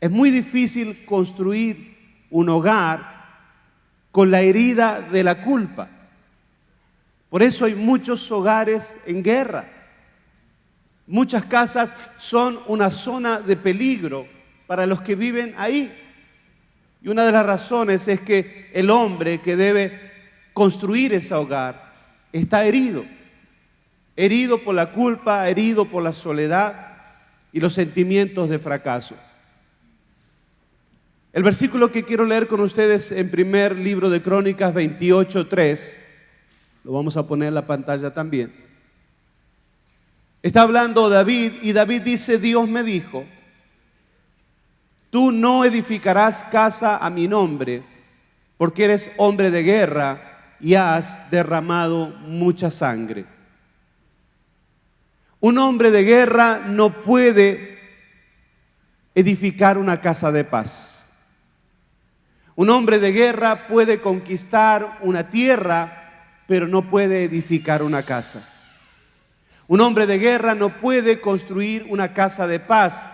Es muy difícil construir un hogar con la herida de la culpa. Por eso hay muchos hogares en guerra. Muchas casas son una zona de peligro para los que viven ahí. Y una de las razones es que el hombre que debe construir ese hogar está herido. Herido por la culpa, herido por la soledad y los sentimientos de fracaso. El versículo que quiero leer con ustedes en primer libro de Crónicas 28:3, lo vamos a poner en la pantalla también. Está hablando David y David dice: Dios me dijo, tú no edificarás casa a mi nombre, porque eres hombre de guerra y has derramado mucha sangre. Un hombre de guerra no puede edificar una casa de paz. Un hombre de guerra puede conquistar una tierra, pero no puede edificar una casa. Un hombre de guerra no puede construir una casa de paz.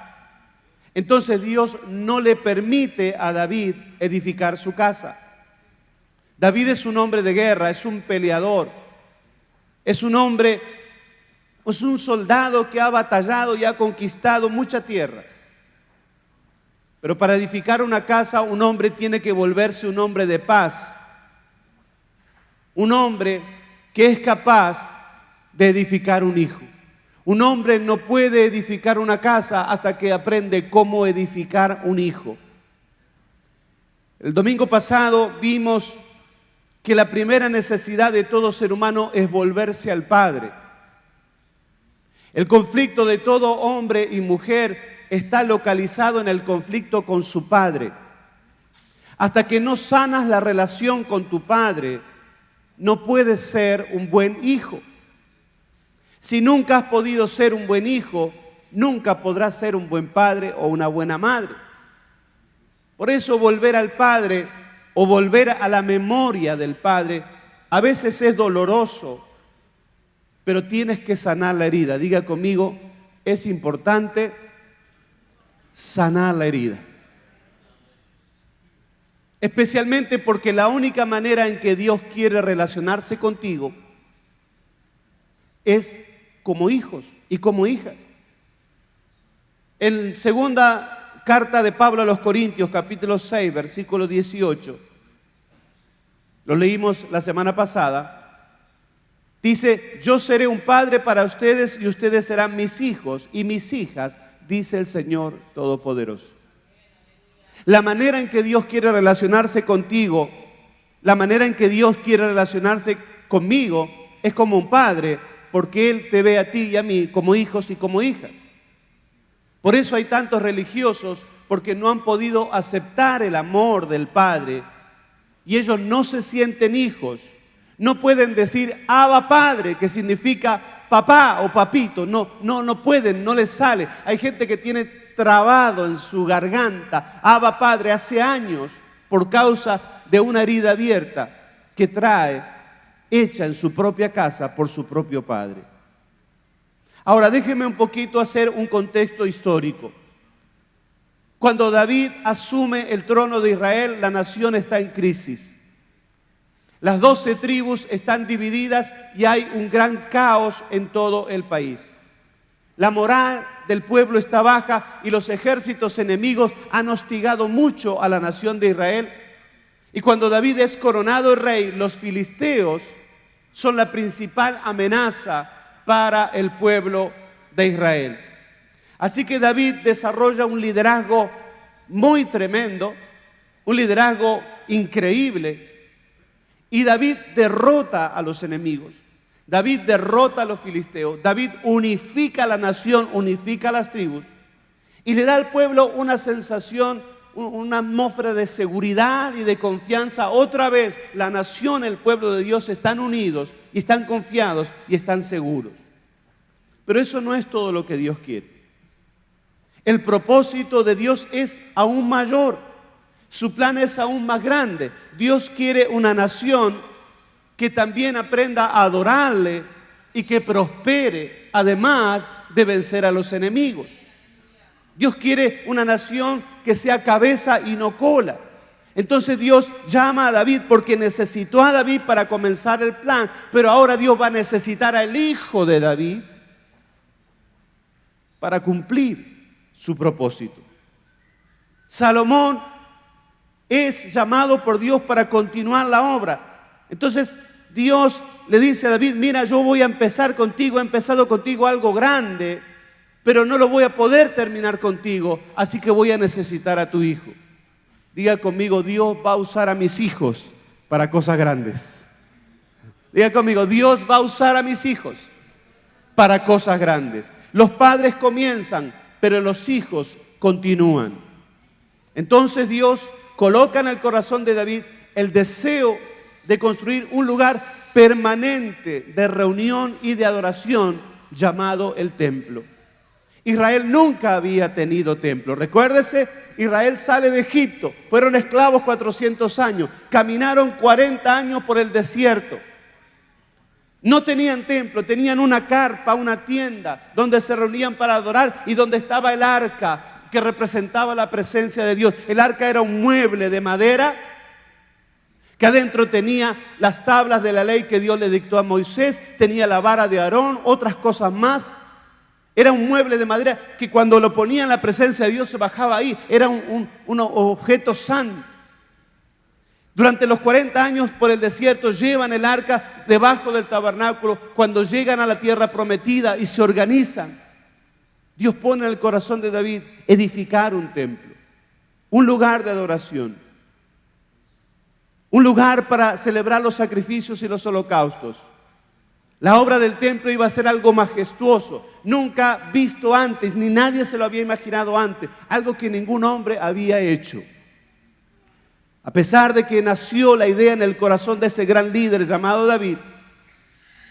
Entonces Dios no le permite a David edificar su casa. David es un hombre de guerra, es un peleador, es un hombre, es un soldado que ha batallado y ha conquistado mucha tierra. Pero para edificar una casa, un hombre tiene que volverse un hombre de paz. Un hombre que es capaz de edificar un hijo. Un hombre no puede edificar una casa hasta que aprende cómo edificar un hijo. El domingo pasado vimos que la primera necesidad de todo ser humano es volverse al Padre. El conflicto de todo hombre y mujer está localizado en el conflicto con su padre. Hasta que no sanas la relación con tu padre, no puedes ser un buen hijo. Si nunca has podido ser un buen hijo, nunca podrás ser un buen padre o una buena madre. Por eso volver al Padre o volver a la memoria del Padre a veces es doloroso, pero tienes que sanar la herida. Diga conmigo, es importante sanar la herida. Especialmente porque la única manera en que Dios quiere relacionarse contigo es como hijos y como hijas. En segunda carta de Pablo a los Corintios, capítulo 6, versículo 18, lo leímos la semana pasada, dice: yo seré un padre para ustedes y ustedes serán mis hijos y mis hijas, dice el Señor Todopoderoso. La manera en que Dios quiere relacionarse contigo, la manera en que Dios quiere relacionarse conmigo es como un padre, porque Él te ve a ti y a mí como hijos y como hijas. Por eso hay tantos religiosos, porque no han podido aceptar el amor del Padre y ellos no se sienten hijos. No pueden decir Abba Padre, que significa papá o papito. No pueden, no les sale. Hay gente que tiene trabado en su garganta Abba Padre hace años por causa de una herida abierta que trae hecha en su propia casa por su propio padre. Ahora déjeme un poquito hacer un contexto histórico. Cuando David asume el trono de Israel, la nación está en crisis. Las 12 tribus están divididas y hay un gran caos en todo el país. La moral del pueblo está baja y los ejércitos enemigos han hostigado mucho a la nación de Israel. Y cuando David es coronado rey, los filisteos son la principal amenaza para el pueblo de Israel. Así que David desarrolla un liderazgo muy tremendo, un liderazgo increíble, y David derrota a los enemigos. David derrota a los filisteos. David unifica la nación, unifica las tribus y le da al pueblo una sensación, una atmósfera de seguridad y de confianza. Otra vez la nación, el pueblo de Dios están unidos y están confiados y están seguros. Pero eso no es todo lo que Dios quiere. El propósito de Dios es aún mayor. Su plan es aún más grande. Dios quiere una nación que también aprenda a adorarle y que prospere, además de vencer a los enemigos. Dios quiere una nación que sea cabeza y no cola. Entonces Dios llama a David porque necesitó a David para comenzar el plan, pero ahora Dios va a necesitar al hijo de David para cumplir su propósito. Salomón es llamado por Dios para continuar la obra. Entonces Dios le dice a David, mira, yo voy a empezar contigo, he empezado contigo algo grande, pero no lo voy a poder terminar contigo, así que voy a necesitar a tu hijo. Diga conmigo, Dios va a usar a mis hijos para cosas grandes. Diga conmigo, Dios va a usar a mis hijos para cosas grandes. Los padres comienzan, pero los hijos continúan. Entonces Dios coloca en el corazón de David el deseo de construir un lugar permanente de reunión y de adoración llamado el templo. Israel nunca había tenido templo. Recuérdese, Israel sale de Egipto, fueron esclavos 400 años, caminaron 40 años por el desierto. No tenían templo, tenían una carpa, una tienda donde se reunían para adorar y donde estaba el arca que representaba la presencia de Dios. El arca era un mueble de madera que adentro tenía las tablas de la ley que Dios le dictó a Moisés, tenía la vara de Aarón, otras cosas más. Era un mueble de madera que cuando lo ponía en la presencia de Dios se bajaba ahí. Era un objeto santo. Durante los 40 años por el desierto llevan el arca debajo del tabernáculo. Cuando llegan a la tierra prometida y se organizan, Dios pone en el corazón de David edificar un templo, un lugar de adoración, un lugar para celebrar los sacrificios y los holocaustos. La obra del templo iba a ser algo majestuoso, nunca visto antes, ni nadie se lo había imaginado antes, algo que ningún hombre había hecho. A pesar de que nació la idea en el corazón de ese gran líder llamado David,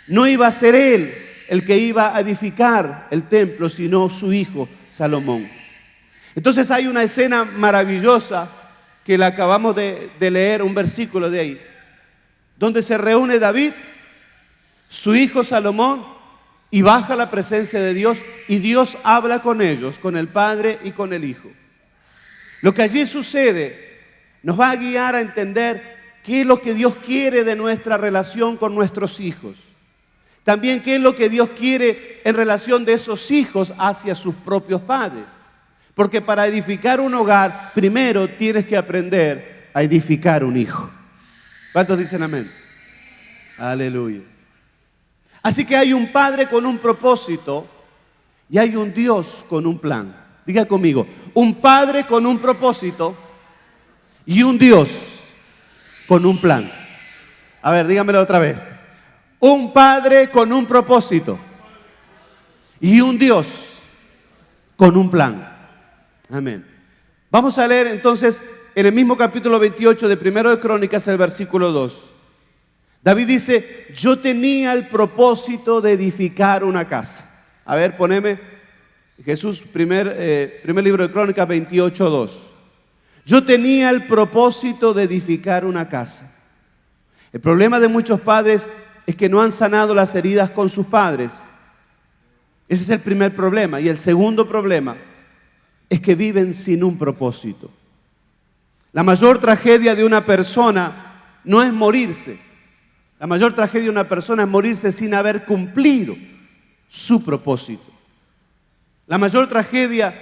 no iba a ser él el que iba a edificar el templo, sino su hijo Salomón. Entonces hay una escena maravillosa que la acabamos de leer, un versículo de ahí, donde se reúne David, su hijo Salomón, y baja la presencia de Dios, y Dios habla con ellos, con el Padre y con el Hijo. Lo que allí sucede nos va a guiar a entender qué es lo que Dios quiere de nuestra relación con nuestros hijos. También qué es lo que Dios quiere en relación de esos hijos hacia sus propios padres. Porque para edificar un hogar, primero tienes que aprender a edificar un hijo. ¿Cuántos dicen amén? Aleluya. Así que hay un padre con un propósito y hay un Dios con un plan. Diga conmigo, un padre con un propósito y un Dios con un plan. A ver, dígamelo otra vez. Un padre con un propósito y un Dios con un plan. Amén. Vamos a leer entonces en el mismo capítulo 28 de Primero de Crónicas, el versículo 2. David dice, yo tenía el propósito de edificar una casa. A ver, poneme Jesús, primer libro de Crónicas 28, 2. Yo tenía el propósito de edificar una casa. El problema de muchos padres es que no han sanado las heridas con sus padres. Ese es el primer problema. Y el segundo problema es que viven sin un propósito. La mayor tragedia de una persona no es morirse. La mayor tragedia de una persona es morirse sin haber cumplido su propósito. La mayor tragedia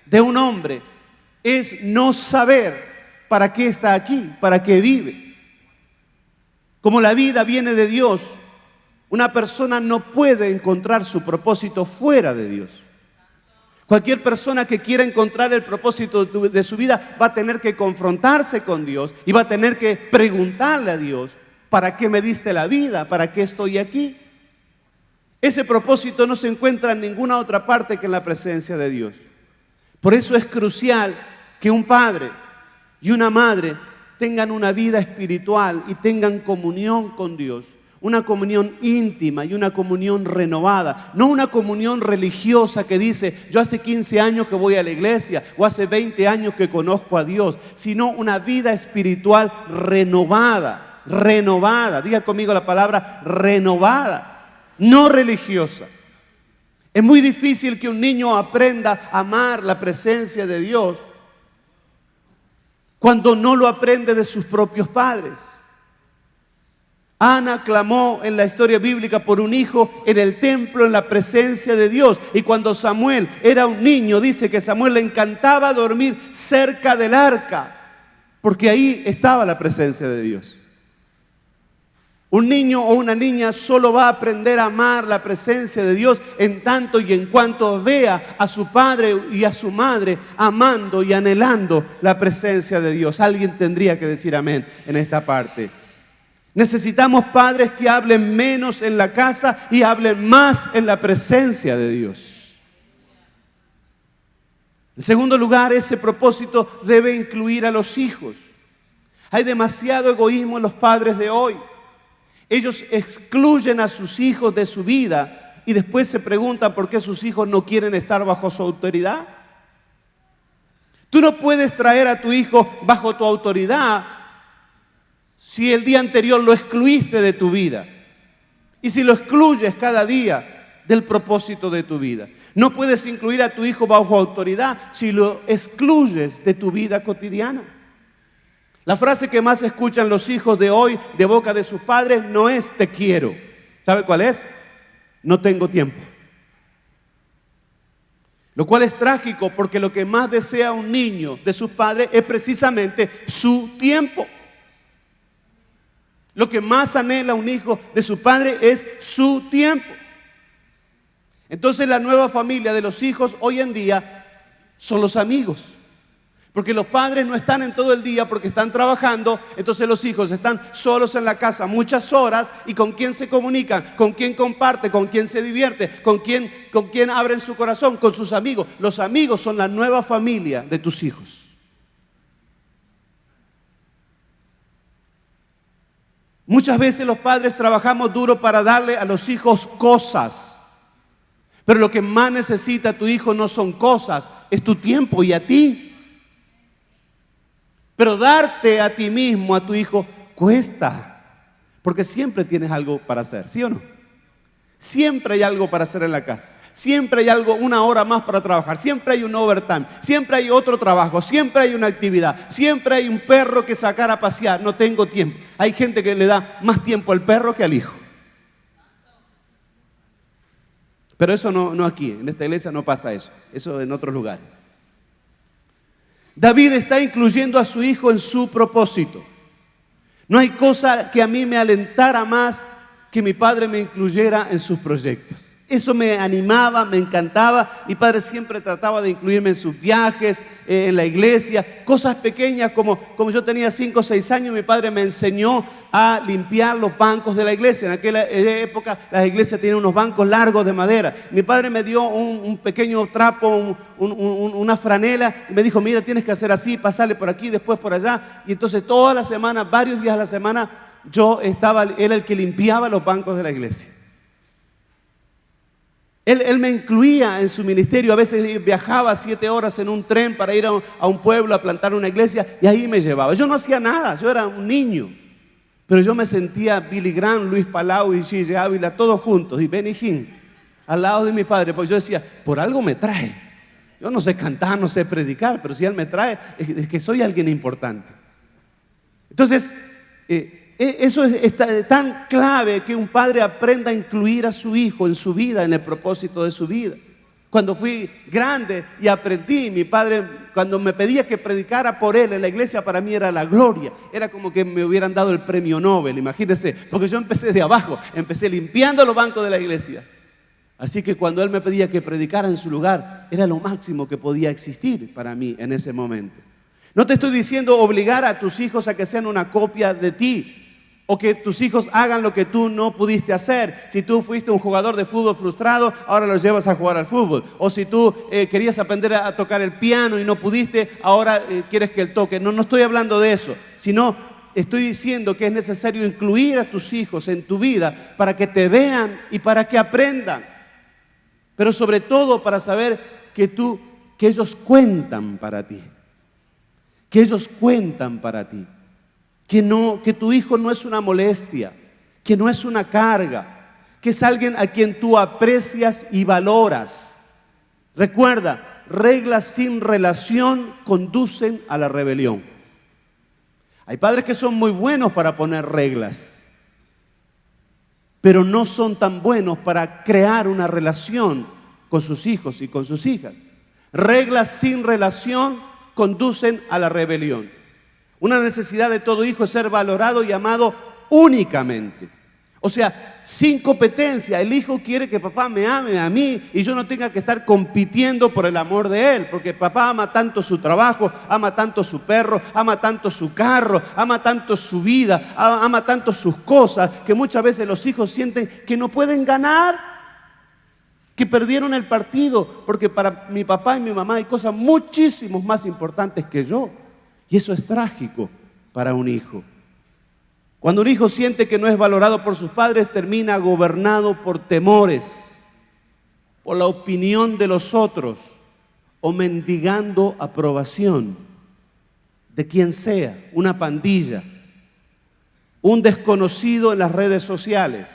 de un hombre es no saber para qué está aquí, para qué vive. Como la vida viene de Dios, una persona no puede encontrar su propósito fuera de Dios. Cualquier persona que quiera encontrar el propósito de su vida va a tener que confrontarse con Dios y va a tener que preguntarle a Dios, ¿para qué me diste la vida? ¿Para qué estoy aquí? Ese propósito no se encuentra en ninguna otra parte que en la presencia de Dios. Por eso es crucial que un padre y una madre tengan una vida espiritual y tengan comunión con Dios. Una comunión íntima y una comunión renovada. No una comunión religiosa que dice, yo hace 15 años que voy a la iglesia o hace 20 años que conozco a Dios. Sino una vida espiritual renovada. Renovada, diga conmigo la palabra renovada, no religiosa. Es muy difícil que un niño aprenda a amar la presencia de Dios cuando no lo aprende de sus propios padres. Ana clamó en la historia bíblica por un hijo en el templo, en la presencia de Dios. Y cuando Samuel era un niño, dice que Samuel le encantaba dormir cerca del arca, porque ahí estaba la presencia de Dios. Un niño o una niña solo va a aprender a amar la presencia de Dios en tanto y en cuanto vea a su padre y a su madre amando y anhelando la presencia de Dios. Alguien tendría que decir amén en esta parte. Necesitamos padres que hablen menos en la casa y hablen más en la presencia de Dios. En segundo lugar, ese propósito debe incluir a los hijos. Hay demasiado egoísmo en los padres de hoy. Ellos excluyen a sus hijos de su vida y después se preguntan por qué sus hijos no quieren estar bajo su autoridad. Tú no puedes traer a tu hijo bajo tu autoridad si el día anterior lo excluiste de tu vida y si lo excluyes cada día del propósito de tu vida. No puedes incluir a tu hijo bajo autoridad si lo excluyes de tu vida cotidiana. La frase que más escuchan los hijos de hoy de boca de sus padres no es te quiero. ¿Sabe cuál es? No tengo tiempo. Lo cual es trágico porque lo que más desea un niño de sus padres es precisamente su tiempo. Lo que más anhela un hijo de su padre es su tiempo. Entonces la nueva familia de los hijos hoy en día son los amigos. Porque los padres no están en todo el día porque están trabajando, entonces los hijos están solos en la casa muchas horas. ¿Y con quién se comunican? ¿Con quién comparte? ¿Con quién se divierte? ¿Con quién abren su corazón? Con sus amigos. Los amigos son la nueva familia de tus hijos. Muchas veces los padres trabajamos duro para darle a los hijos cosas. Pero lo que más necesita tu hijo no son cosas, es tu tiempo y a ti. Pero darte a ti mismo, a tu hijo, cuesta. Porque siempre tienes algo para hacer, ¿sí o no? Siempre hay algo para hacer en la casa. Siempre hay algo, una hora más para trabajar. Siempre hay un overtime. Siempre hay otro trabajo. Siempre hay una actividad. Siempre hay un perro que sacar a pasear. No tengo tiempo. Hay gente que le da más tiempo al perro que al hijo. Pero eso no aquí. En esta iglesia no pasa eso. Eso en otros lugares. David está incluyendo a su hijo en su propósito. No hay cosa que a mí me alentara más que mi padre me incluyera en sus proyectos. Eso me animaba, me encantaba. Mi padre siempre trataba de incluirme en sus viajes, en la iglesia. Cosas pequeñas como yo tenía 5 o 6 años, mi padre me enseñó a limpiar los bancos de la iglesia. En aquella época las iglesias tenían unos bancos largos de madera. Mi padre me dio un pequeño trapo, una franela y me dijo, mira, tienes que hacer así, pasarle por aquí, después por allá. Y entonces toda la semana, varios días a la semana, era el que limpiaba los bancos de la iglesia. Él me incluía en su ministerio. A veces viajaba 7 horas en un tren para ir a un pueblo a plantar una iglesia y ahí me llevaba. Yo no hacía nada, yo era un niño. Pero yo me sentía Billy Graham, Luis Palau y Gigi Ávila, todos juntos, y Benny Hinn, al lado de mi padre. Porque yo decía, por algo me trae. Yo no sé cantar, no sé predicar, pero si Él me trae, es que soy alguien importante. Entonces, eso es tan clave que un padre aprenda a incluir a su hijo en su vida, en el propósito de su vida. Cuando fui grande y aprendí, mi padre, cuando me pedía que predicara por él en la iglesia, para mí era la gloria. Era como que me hubieran dado el premio Nobel, imagínense, porque yo empecé de abajo, empecé limpiando los bancos de la iglesia. Así que cuando él me pedía que predicara en su lugar, era lo máximo que podía existir para mí en ese momento. No te estoy diciendo obligar a tus hijos a que sean una copia de ti, o que tus hijos hagan lo que tú no pudiste hacer. Si tú fuiste un jugador de fútbol frustrado, ahora los llevas a jugar al fútbol. O si tú querías aprender a tocar el piano y no pudiste, ahora quieres que él toque. No estoy hablando de eso, sino estoy diciendo que es necesario incluir a tus hijos en tu vida para que te vean y para que aprendan. Pero sobre todo para saber que ellos cuentan para ti. Que ellos cuentan para ti. Que tu hijo no es una molestia, que no es una carga, que es alguien a quien tú aprecias y valoras. Recuerda, reglas sin relación conducen a la rebelión. Hay padres que son muy buenos para poner reglas, pero no son tan buenos para crear una relación con sus hijos y con sus hijas. Reglas sin relación conducen a la rebelión. Una necesidad de todo hijo es ser valorado y amado únicamente. O sea, sin competencia. El hijo quiere que papá me ame a mí y yo no tenga que estar compitiendo por el amor de él, porque papá ama tanto su trabajo, ama tanto su perro, ama tanto su carro, ama tanto su vida, ama tanto sus cosas, que muchas veces los hijos sienten que no pueden ganar, que perdieron el partido, porque para mi papá y mi mamá hay cosas muchísimo más importantes que yo. Y eso es trágico para un hijo. Cuando un hijo siente que no es valorado por sus padres, termina gobernado por temores, por la opinión de los otros o mendigando aprobación de quien sea, una pandilla, un desconocido en las redes sociales,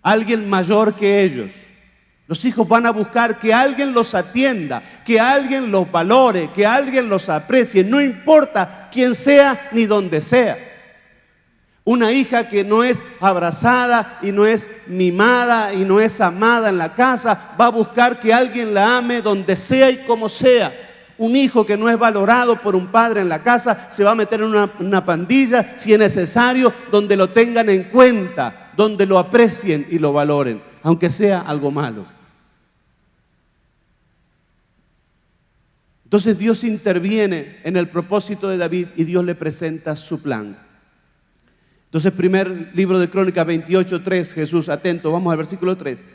alguien mayor que ellos. Los hijos van a buscar que alguien los atienda, que alguien los valore, que alguien los aprecie, no importa quién sea ni dónde sea. Una hija que no es abrazada y no es mimada y no es amada en la casa, va a buscar que alguien la ame donde sea y como sea. Un hijo que no es valorado por un padre en la casa se va a meter en una pandilla, si es necesario, donde lo tengan en cuenta, donde lo aprecien y lo valoren, aunque sea algo malo. Entonces Dios interviene en el propósito de David y Dios le presenta su plan. Entonces, primer libro de Crónicas 28:3, Jesús, atento, vamos al versículo 3.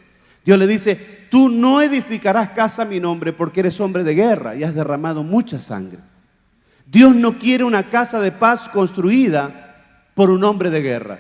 Dios le dice, tú no edificarás casa a mi nombre porque eres hombre de guerra y has derramado mucha sangre. Dios no quiere una casa de paz construida por un hombre de guerra.